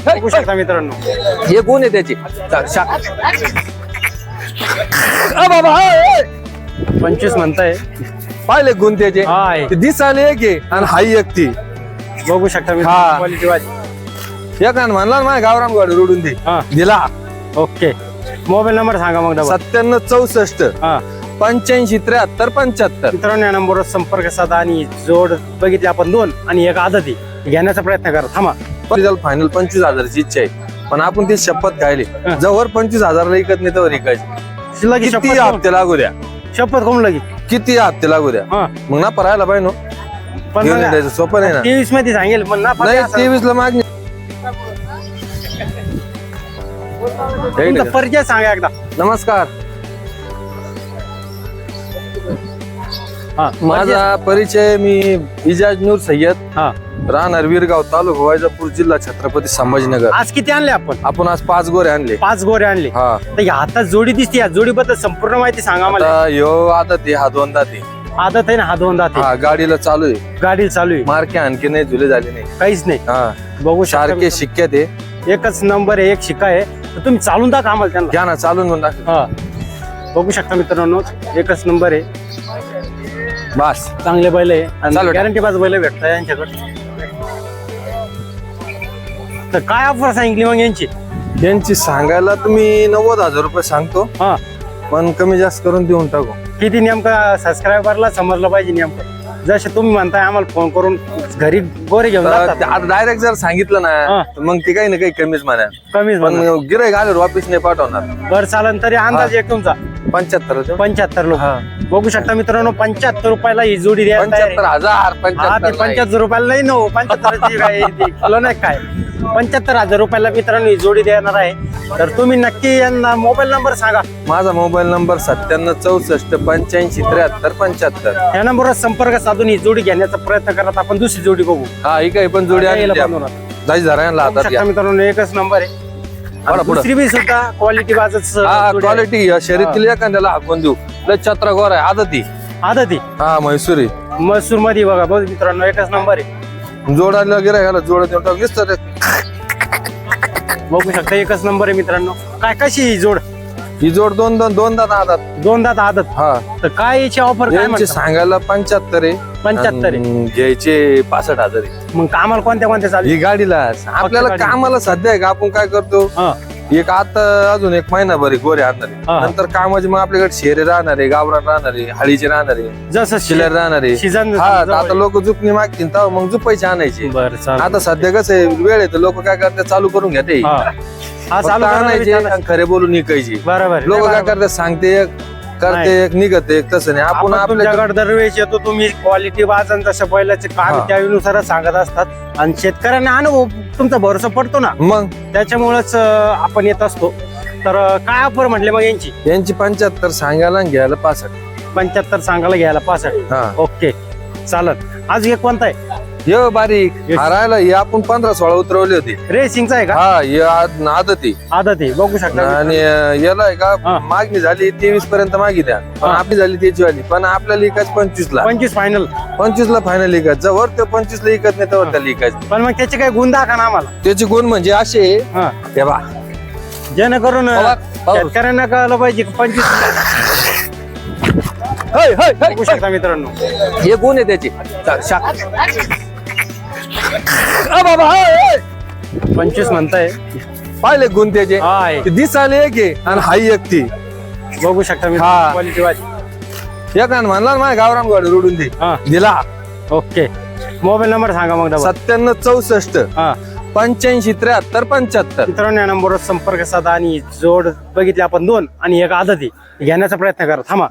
बघू शकता मित्रांनो, हे गुण आहे त्याचे. बाबा 25 म्हणताय. पाहिले गुण त्याचे. हा आहे. ते दिसायला एक आहे आणि हाई एक ती. बघू शकता हा. मित्रांनो, क्वालिटी वाली. एक म्हणला माझ्या गावरान गाडी रोडून दे हा. दिला. ओके, मोबाईल नंबर सांगा मग डबल. 97 हा 65 73 75. मित्रांनो, या नंबरवर संपर्क साधा आणि जोड बघितली आपण 2 आणि एक आदती घेण्याचा प्रयत्न करा. थांबा. फायनल 25,000ची इच्छा आहे, पण आपण ती शपथ खायली. जवळ 25,000 विकत नाही तर विकायची. लगी किती शपथ हप्ते लागू द्या, शपथ कोण लगी. किती हप्ते लागू द्या, हा मग ना परायला पाहिजे. पण घेऊन द्यायचं सोपं नाही ना. 23 मध्ये सांगेल पण ना नाही 23 ला मागणी. तुमचा परिचय सांगा एकदा. नमस्कार, हा माझा परिचय मी इजाज नूर सय्यद, हा. राहणार वीरगाव, तालुका वैजापूर, जिल्हा छत्रपती संभाजीनगर. आज किती आणले आपण आज 5 गोरे आणले. 5 गोरे आणले. हा तर या हातात जोडी दिसते, या जोडीबद्दल संपूर्ण माहिती सांगा मला. आता ह्यो आदत आहे, हा दोनदा ते. आदत आहे ना, हा 2 दात आहे. हा गाडीला चालू आहे, गाडी चालू आहे, मार्के आणखी नाही, झुले झाले नाही. काहीच नाही. हा बघू शकता सारखे शिक्क्यात आहे. एकच नंबर आहे, एक शिका आहे. तर तुम्ही चालून दाखवा आम्हाला त्यांना. घ्या ना चालून मग दाखव. हा बघू शकता मित्रांनो, एकच नंबर आहे. बस चांगले बैल आहे चालू आणि द्या. गॅरंटी बाज बैल भेटतात यांच्याकडे. तर काय ऑफर सांगितली मग यांची. यांची सांगायला तुम्ही 90,000 रुपये सांगतो, हा पण कमी जास्त करून देऊन टाकू. किती नेमकं सबस्क्रायबरला समजलं पाहिजे नेमकं. जसे तुम्ही म्हणताय आम्हाला फोन करून घरी गोरे घेऊन जातात. आता डायरेक्ट जर सांगितलं हा. ना तर मग ती काही ना काही कमीच म्हणा. कमीच पण म्हणा. गिराईक आल्यावर वापिस नाही पाठवणार. बरं चालन, तरी अंदाज एक तुमचा 75 75 लोक. हा. बघू शकता मित्रांनो, 75 रुपयाला ही जोडी द्यायला तयार आहे. 75,000 हा ते 75 रुपयाला नाही नो 75 काय ते किलो नाही काय 75,000 रुपयाला मित्रांनो ही जोडी देणार आहे. तर तुम्ही नक्की यांना मोबाईल नंबर सांगा. माझा मोबाईल नंबर 97 64 85 73 75. या नंबरवर संपर्क साधून ही जोडी घेण्याचा प्रयत्न करत आपण दुसरी जोडी बघू. हा ही काही पण जोडी यायला आणली बंद होणार. जाई झरायला बघू हातात शकता घ्या. मित्रांनो, एकच नंबर आहे. बरं, आणि पुढं. दुसरी बी सुद्धा क्वालिटी बाजच हा क्वालिटी शर्यतीला एखाद्याला हाकून देऊ. लय छत्र गोर आहे आदती. आदती हा म्हैसूरी मसूर मध्ये बघा. बघ मित्रांनो, एकच नंबर आहे. जोडायला गिरायला जोड देऊन टाक दिसतं रे. बघू शकता एकच नंबर आहे मित्रांनो. काय कशी ही जोड. ही जोड दोनदा आदत. 2 दात आदत. हा तर काय याची ऑफर काय यांचे म्हणता? सांगायला 75 आहे. 75 आहे. आणि घ्यायचे 65,000 आहे. मग कामाला कोणत्या चालू. ही गाडीला आपल्याला गाडी. कामाला सध्या आहे का आपण काय करतो. हा एक आता अजून 1 महिनाभर आहे गोरे आणणार आहे. हा. नंतर कामाचे मग आपल्याकडे शेरे राहणार आहे, गावरान राहणार आहे, हळीचे राहणार आहे, जसं शिलर राहणार आहे. सीझन हा आता लोक जुपणी मागतील तेव्हा मग जुपायचे आणायचे. बरं चालेल. आता सध्या कसं आहे वेळ आहे तर लोक काय करतात चालू करून घेते. हा हा फक्त चालू आणायचे करायचे. आणि खरे बोलून निघायची. बरोबर आहे. लोक काय बरोबर. करतात सांगते एक करते एक निघते एक तसं नाही. आपण आपण आपल्या तुमच्याकडे दरवेळेस येतो. तुम्ही क्वालिटी बाजन जसं बैलाचे काम हा. त्यानुसारच सांगत असतात. आणि शेतकऱ्यांना अनुभव तुमचा भरोसा पडतो ना, मग त्याच्यामुळेच आपण येत असतो. तर काय ऑफर म्हटले मग यांची. यांची 75 सांगायला आणि घ्यायला 65. 75 सांगायला घ्यायला 65. हा ओके चालत. आज एक कोणता आहे. ये बारीक Yes. हरायला हे आपण 15-16 उतरवली होती. रेसिंगचा आहे का. हा हे आदती आदत आहे. बघू शकता. आणि याला आहे हा. का मागणी झाली 23 पर्यंत मागी द्या, पण हा. आपली झाली त्याची वाली. पण आपल्याला इकायच 25 ला. 25 फायनल. 25 ला फायनल इकायच. जवळ ते 25 ला इकत नाही तेव्हा त्याला इकायचं. पण मग त्याचे काही गुण दाखवा ना आम्हाला. त्याचे गुण म्हणजे असे हा हे बा जेणेकरून पाऊस. शेतकऱ्यांना कळलं पाहिजे की 25. बघू शकता मित्रांनो, हे गुण आहे त्याचे. 25 म्हणताय. पाहिले गुण त्याचे. हा आहे. ते दिसायला एक आहे आणि हाई एक ती. बघू शकता हा. मित्रांनो, क्वालिटी वाली. एक म्हणला माझ्या गावरान गाडी रोडून दे हा दिला. ओके, मोबाईल नंबर सांगा मग डबल. 97 64 हा 85 73 75. मित्रांनो, या नंबरवर संपर्क साधा आणि जोड बघितली आपण 2 आणि एक आदती घेण्याचा प्रयत्न करा. थांबा.